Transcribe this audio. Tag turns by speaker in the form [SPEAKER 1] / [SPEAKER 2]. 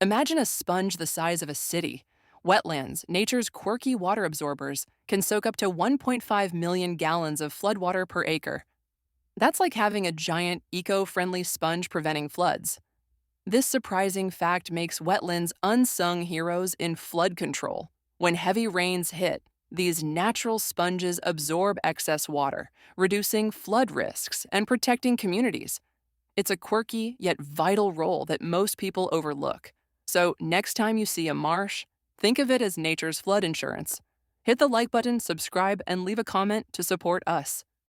[SPEAKER 1] Imagine a sponge the size of a city. Wetlands, nature's quirky water absorbers, can soak up to 1.5 million gallons of floodwater per acre. That's like having a giant, eco friendly sponge preventing floods. This surprising fact makes wetlands unsung heroes in flood control. When heavy rains hit, these natural sponges absorb excess water, reducing flood risks and protecting communities. It's a quirky yet vital role that most people overlook. So, next time you see a marsh, think of it as nature's flood insurance. Hit the like button, subscribe, and leave a comment to support us.